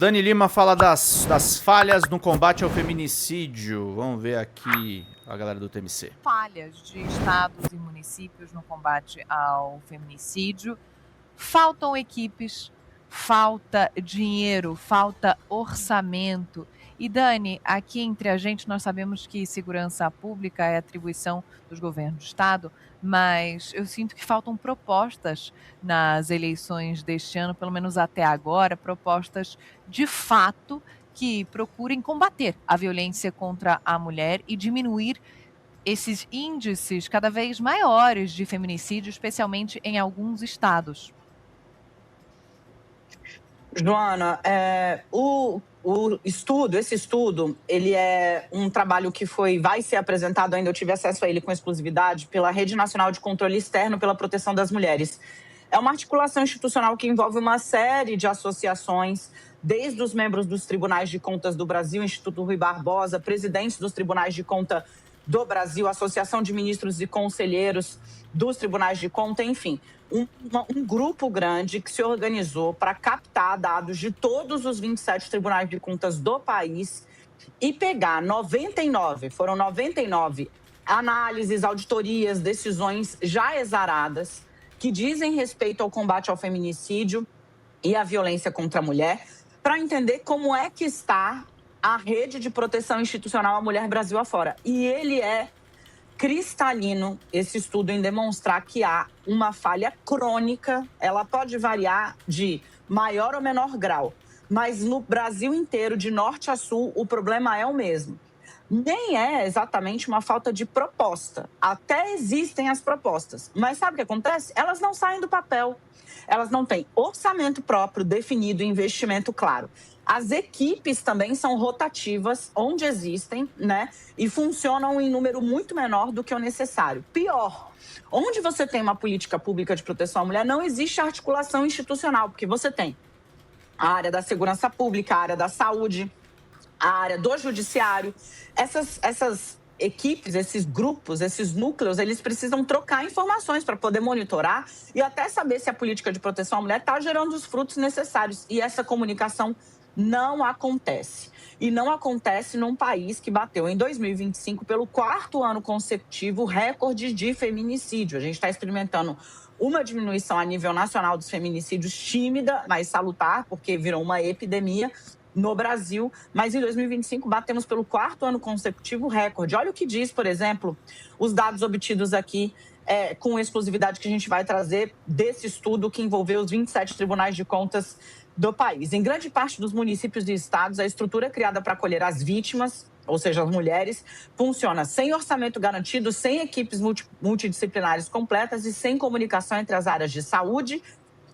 Dani Lima fala das falhas no combate ao feminicídio. Vamos ver aqui a galera do TMC. Falhas de estados e municípios no combate ao feminicídio. Faltam equipes, falta dinheiro, falta orçamento. E Dani, aqui entre a gente nós sabemos que segurança pública é atribuição dos governos do estado, mas eu sinto que faltam propostas nas eleições deste ano, pelo menos até agora, propostas de fato que procurem combater a violência contra a mulher e diminuir esses índices cada vez maiores de feminicídio, especialmente em alguns estados. Joana, esse estudo, ele é um trabalho que vai ser apresentado ainda, eu tive acesso a ele com exclusividade, pela Rede Nacional de Controle Externo pela Proteção das Mulheres. É uma articulação institucional que envolve uma série de associações, desde os membros dos Tribunais de Contas do Brasil, Instituto Rui Barbosa, presidentes dos Tribunais de Conta do Brasil, Associação de Ministros e Conselheiros dos Tribunais de Conta, enfim, um grupo grande que se organizou para captar dados de todos os 27 tribunais de contas do país e pegar 99 análises, auditorias, decisões já exaradas que dizem respeito ao combate ao feminicídio e à violência contra a mulher, para entender como é que está a rede de proteção institucional à mulher Brasil afora. E ele é cristalino, esse estudo, em demonstrar que há uma falha crônica. Ela pode variar de maior ou menor grau, mas no Brasil inteiro, de norte a sul, o problema é o mesmo. Nem é exatamente uma falta de proposta. Até existem as propostas, mas sabe o que acontece? Elas não saem do papel. Elas não têm orçamento próprio definido, investimento claro. As equipes também são rotativas, onde existem, né? E funcionam em número muito menor do que o necessário. Pior, onde você tem uma política pública de proteção à mulher, não existe articulação institucional, porque você tem a área da segurança pública, a área da saúde, a área do judiciário. Essas equipes, esses grupos, esses núcleos, eles precisam trocar informações para poder monitorar e até saber se a política de proteção à mulher está gerando os frutos necessários. E essa comunicação não acontece. E não acontece num país que bateu em 2025, pelo 4º ano consecutivo, recorde de feminicídio. A gente está experimentando uma diminuição a nível nacional dos feminicídios tímida, mas salutar, porque virou uma epidemia no Brasil, mas em 2025 batemos pelo 4º ano consecutivo recorde. Olha o que diz, por exemplo, os dados obtidos aqui com exclusividade que a gente vai trazer desse estudo que envolveu os 27 tribunais de contas do país. Em grande parte dos municípios e estados, a estrutura criada para acolher as vítimas, ou seja, as mulheres, funciona sem orçamento garantido, sem equipes multidisciplinares completas e sem comunicação entre as áreas de saúde,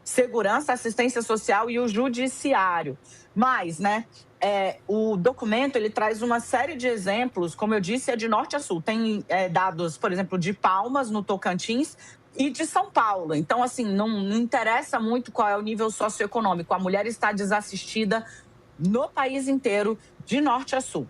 segurança, assistência social e o judiciário. Mas, né, o documento, ele traz uma série de exemplos, como eu disse, é de norte a sul. Tem dados, por exemplo, de Palmas, no Tocantins, e de São Paulo. Então, assim, não interessa muito qual é o nível socioeconômico. A mulher está desassistida no país inteiro, de norte a sul.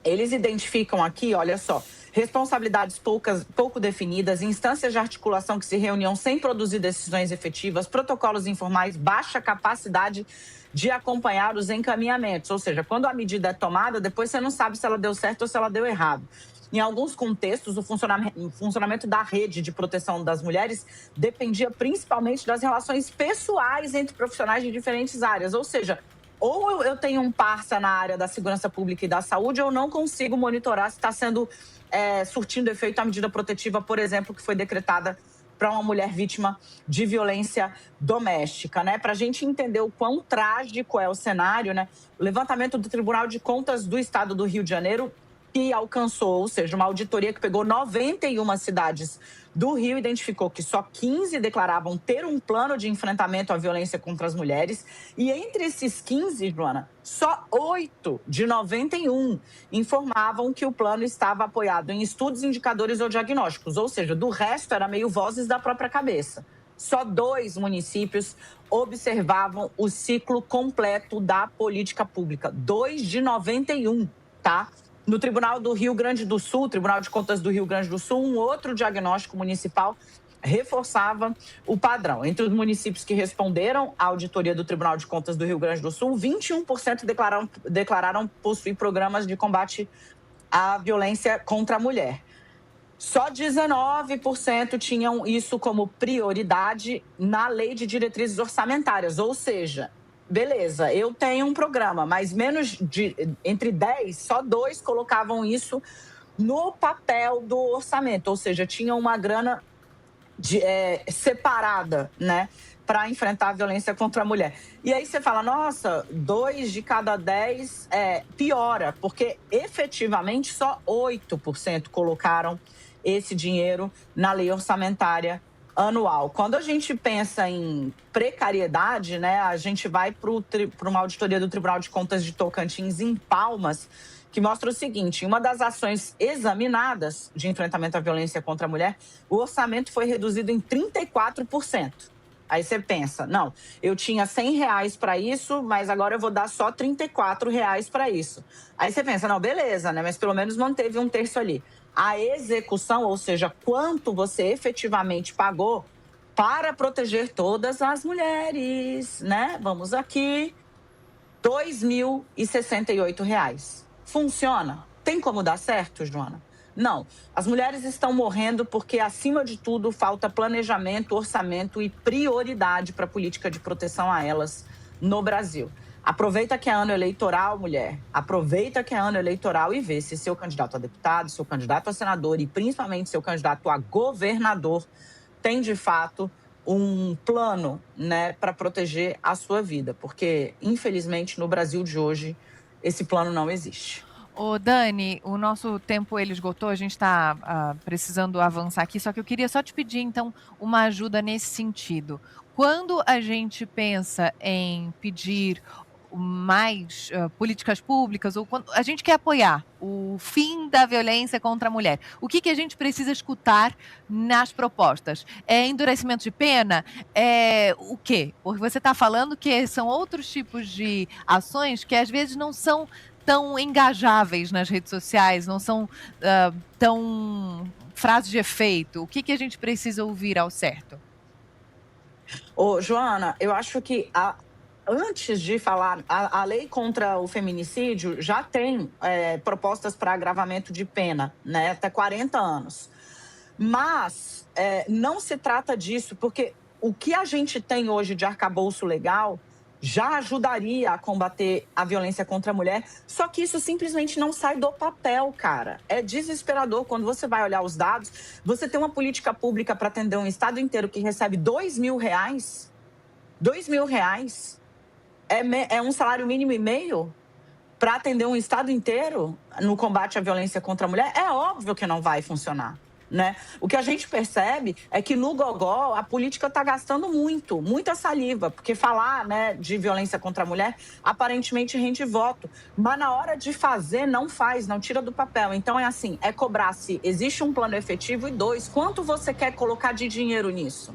Eles identificam aqui, olha só, responsabilidades pouco definidas, instâncias de articulação que se reuniam sem produzir decisões efetivas, protocolos informais, baixa capacidade de acompanhar os encaminhamentos. Ou seja, quando a medida é tomada, depois você não sabe se ela deu certo ou se ela deu errado. Em alguns contextos, o funcionamento da rede de proteção das mulheres dependia principalmente das relações pessoais entre profissionais de diferentes áreas. Ou seja, ou eu tenho um parça na área da segurança pública e da saúde, ou não consigo monitorar se está sendo surtindo efeito a medida protetiva, por exemplo, que foi decretada para uma mulher vítima de violência doméstica, né? Para a gente entender o quão trágico é o cenário, né? O levantamento do Tribunal de Contas do Estado do Rio de Janeiro, que alcançou, ou seja, uma auditoria que pegou 91 cidades do Rio, identificou que só 15 declaravam ter um plano de enfrentamento à violência contra as mulheres. E entre esses 15, Joana, só 8 de 91 informavam que o plano estava apoiado em estudos, indicadores ou diagnósticos. Ou seja, do resto era meio vozes da própria cabeça. Só 2 municípios observavam o ciclo completo da política pública. 2 de 91, tá? No Tribunal do Rio Grande do Sul, Tribunal de Contas do Rio Grande do Sul, um outro diagnóstico municipal reforçava o padrão. Entre os municípios que responderam à auditoria do Tribunal de Contas do Rio Grande do Sul, 21% declararam possuir programas de combate à violência contra a mulher. Só 19% tinham isso como prioridade na lei de diretrizes orçamentárias, ou seja, beleza, eu tenho um programa, mas entre 10, só 2 colocavam isso no papel do orçamento, ou seja, tinham uma grana separada, né, para enfrentar a violência contra a mulher. E aí você fala, nossa, 2 de cada 10 piora, porque efetivamente só 8% colocaram esse dinheiro na lei orçamentária anual. Quando a gente pensa em precariedade, né, a gente vai para uma auditoria do Tribunal de Contas de Tocantins em Palmas, que mostra o seguinte: em uma das ações examinadas de enfrentamento à violência contra a mulher, o orçamento foi reduzido em 34%. Aí você pensa, não, eu tinha R$100 para isso, mas agora eu vou dar só R$34 para isso. Aí você pensa, não, beleza, né? Mas pelo menos manteve um terço ali. A execução, ou seja, quanto você efetivamente pagou para proteger todas as mulheres, né? Vamos aqui, R$2.068. Funciona? Tem como dar certo, Joana? Não. As mulheres estão morrendo porque, acima de tudo, falta planejamento, orçamento e prioridade para a política de proteção a elas no Brasil. Aproveita que é ano eleitoral, mulher. Aproveita que é ano eleitoral e vê se seu candidato a deputado, seu candidato a senador e principalmente seu candidato a governador tem, de fato, um plano, né, para proteger a sua vida. Porque, infelizmente, no Brasil de hoje, esse plano não existe. Ô, Dani, o nosso tempo ele esgotou, a gente está precisando avançar aqui, só que eu queria só te pedir, então, uma ajuda nesse sentido. Quando a gente pensa em pedir mais políticas públicas, ou quando a gente quer apoiar o fim da violência contra a mulher, o que a gente precisa escutar nas propostas? É endurecimento de pena? É o quê? Porque você está falando que são outros tipos de ações que às vezes não são tão engajáveis nas redes sociais, não são tão frases de efeito. O que a gente precisa ouvir ao certo? Ô, Joana, eu acho que antes de falar, a lei contra o feminicídio já tem propostas para agravamento de pena, né, até 40 anos. Mas não se trata disso, porque o que a gente tem hoje de arcabouço legal já ajudaria a combater a violência contra a mulher, só que isso simplesmente não sai do papel, cara. É desesperador quando você vai olhar os dados, você tem uma política pública para atender um estado inteiro que recebe R$2.000, R$2.000 é um salário mínimo e meio para atender um estado inteiro no combate à violência contra a mulher. É óbvio que não vai funcionar, né? O que a gente percebe é que no gogó a política está gastando muita saliva, porque falar, né, de violência contra a mulher aparentemente rende voto, mas na hora de fazer não faz, não tira do papel. Então é assim, é cobrar se existe um plano efetivo e 2, quanto você quer colocar de dinheiro nisso?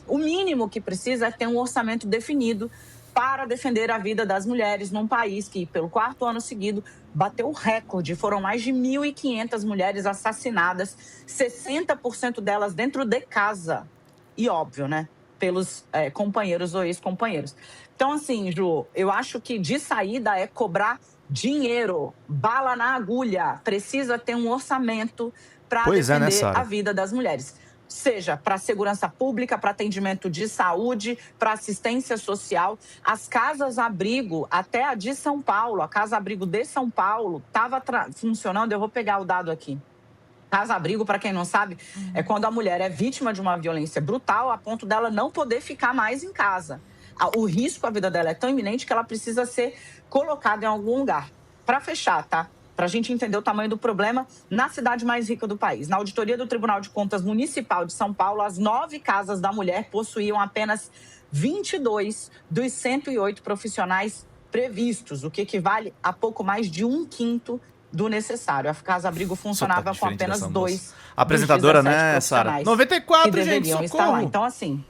O mínimo que precisa é ter um orçamento definido para defender a vida das mulheres num país que, pelo 4º ano seguido, bateu o recorde. Foram mais de 1.500 mulheres assassinadas, 60% delas dentro de casa. E óbvio, né? Pelos companheiros ou ex-companheiros. Então, assim, Ju, eu acho que de saída é cobrar dinheiro, bala na agulha. Precisa ter um orçamento para defender a vida das mulheres. Seja para segurança pública, para atendimento de saúde, para assistência social. As casas-abrigo, até a de São Paulo, a casa-abrigo de São Paulo, estava funcionando, eu vou pegar o dado aqui. Casa-abrigo, para quem não sabe, é quando a mulher é vítima de uma violência brutal a ponto dela não poder ficar mais em casa. O risco à vida dela é tão iminente que ela precisa ser colocada em algum lugar. Para fechar, tá? Para a gente entender o tamanho do problema na cidade mais rica do país. Na auditoria do Tribunal de Contas Municipal de São Paulo, as 9 casas da mulher possuíam apenas 22 dos 108 profissionais previstos, o que equivale a pouco mais de 1/5 do necessário. A casa-abrigo funcionava com apenas 2. Apresentadora, né, Sara? 94, gente, socorro! Estar lá. Então, assim,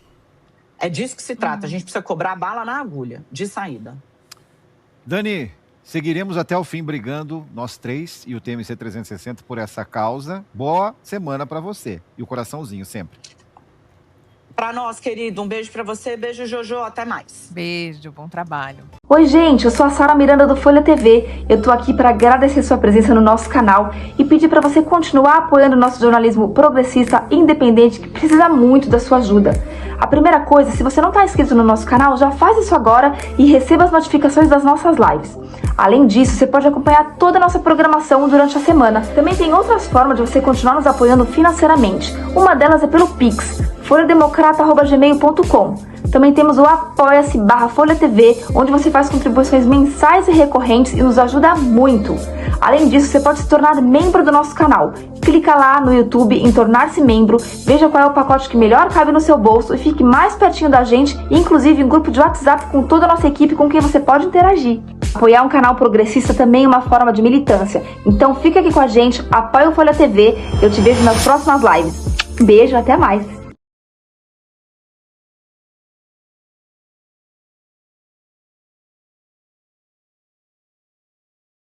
é disso que se trata. A gente precisa cobrar bala na agulha, de saída. Dani, seguiremos até o fim brigando, nós 3 e o TMC 360 por essa causa. Boa semana para você. E o coraçãozinho sempre. Para nós, querido, um beijo para você, beijo, Jojo, até mais. Beijo, bom trabalho. Oi, gente, eu sou a Sara Miranda do Folha TV. Eu tô aqui para agradecer sua presença no nosso canal e pedir para você continuar apoiando o nosso jornalismo progressista independente, que precisa muito da sua ajuda. A primeira coisa, se você não está inscrito no nosso canal, já faz isso agora e receba as notificações das nossas lives. Além disso, você pode acompanhar toda a nossa programação durante a semana. Também tem outras formas de você continuar nos apoiando financeiramente. Uma delas é pelo Pix, folhademocrata@gmail.com. Também temos o apoia-se/Folha TV, onde você faz contribuições mensais e recorrentes e nos ajuda muito. Além disso, você pode se tornar membro do nosso canal. Clica lá no YouTube em tornar-se membro, veja qual é o pacote que melhor cabe no seu bolso e fique mais pertinho da gente, inclusive em grupo de WhatsApp com toda a nossa equipe com quem você pode interagir. Apoiar um canal progressista também é uma forma de militância. Então fica aqui com a gente, apoia o Folha TV, eu te vejo nas próximas lives. Beijo, até mais!